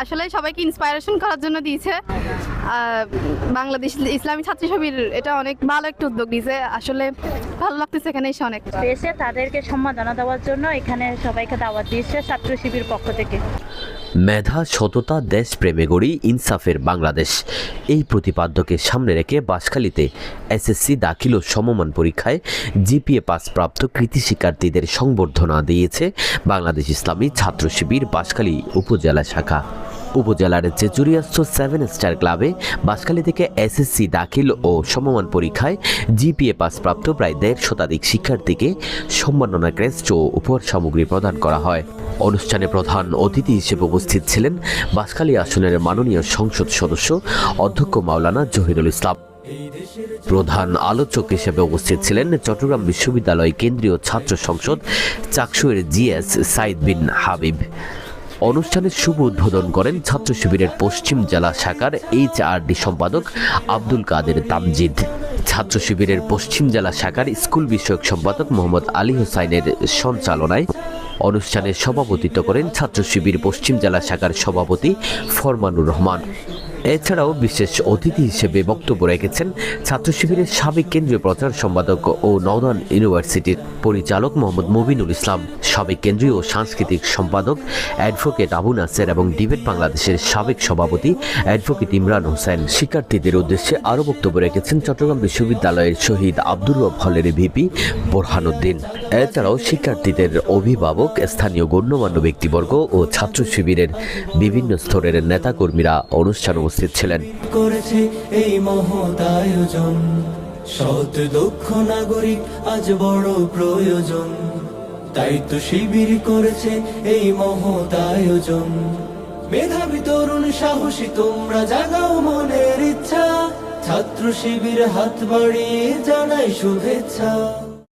আসলে সবাইকে ইন্সপায়ারেশন করার জন্য দিয়েছে। বাংলাদেশ ইসলামী ছাত্র শিবির এটা অনেক ভালো একটা উদ্যোগ নিয়েছে, আসলে ভালো লাগতেছে এখানে এসে অনেক। এসে তাদেরকে সম্মাননা দেওয়ার জন্য এখানে সবাইকে দাওয়াত দিয়েছে ছাত্র শিবির পক্ষ থেকে। মেধা, সততা, দেশপ্রেমে গড়ি ইনসাফের বাংলাদেশ, এই প্রতিপাদ্যকে সামনে রেখে বাঁশখালীতে এসএসসি দাখিল ও সমমান পরীক্ষায় জিপিএ পাসপ্রাপ্ত কৃতি শিক্ষার্থীদের সংবর্ধনা দিয়েছে বাংলাদেশ ইসলামী ছাত্র শিবির বাঁশখালী উপজেলা শাখা। উপজেলার চেচুরিয়াস্থ 7 স্টার ক্লাবে বাঁশখালী থেকে এসএসসি দাখিল ও সমমান পরীক্ষায় জিপিএ পাসপ্রাপ্ত প্রায় 1.5 শতাধিক শিক্ষার্থীকে সম্মাননা ক্রেস্ট ও উপহার সামগ্রী প্রদান করা হয়। অনুষ্ঠানে প্রধান অতিথি হিসেবে উপস্থিত ছিলেন বাঁশখালী আসনের মাননীয় সংসদ সদস্য অধ্যক্ষ মাওলানা জহিরুল ইসলাম। প্রধান আলোচক হিসেবে উপস্থিত ছিলেন চট্টগ্রাম বিশ্ববিদ্যালয় কেন্দ্রীয় ছাত্র সংসদ চাকসুয়ের জিএস সাইদ বিন হাবিব। অনুষ্ঠানের শুভ উদ্বোধন করেন ছাত্র শিবিরের পশ্চিম জেলা শাখার এইচআরডি সম্পাদক আব্দুল কাদের তামজিদ। ছাত্র শিবিরের পশ্চিম জেলা শাখার স্কুল বিষয়ক সম্পাদক মোহাম্মদ আলী হোসাইনের সঞ্চালনায় অনুষ্ঠানে সভাপতিত্ব করেন ছাত্র শিবির পশ্চিম জেলা শাখার সভাপতি ফরমানুর রহমান। এছাড়াও বিশেষ অতিথি হিসেবে বক্তব্য রেখেছেন ছাত্র শিবিরের সাবেক কেন্দ্রীয় প্রচার সম্পাদক ও নর্দার্ন ইউনিভার্সিটির পরিচালক মোহাম্মদ মুবিনুল ইসলাম, সাবেক কেন্দ্রীয় ও সাংস্কৃতিক সম্পাদক অ্যাডভোকেট আবু নাসের এবং ডিবেট বাংলাদেশের সাবেক সভাপতি অ্যাডভোকেট ইমরান হোসেন। শিক্ষার্থীদের উদ্দেশ্যে আরও বক্তব্য রেখেছেন চট্টগ্রাম বিশ্ববিদ্যালয়ের শহীদ আব্দুর রব হলের ভিপি বোরহানুদ্দিন। এছাড়াও শিক্ষার্থীদের অভিভাবক, স্থানীয় গণ্যমান্য ব্যক্তিবর্গ ও ছাত্র শিবিরের বিভিন্ন স্তরের নেতাকর্মীরা অনুষ্ঠান উপস্থিত ছিলেন। করেছে এই মহৎ আয়োজন, সৎ দক্ষ নাগরিক আজ বড় প্রয়োজন, তাই তো শিবির করেছে এই মহৎ আয়োজন। মেধাবী তরুণ সাহসী তোমরা জাগাও মনের ইচ্ছা, ছাত্র শিবির হাত বাড়িয়ে জানাই শুভেচ্ছা।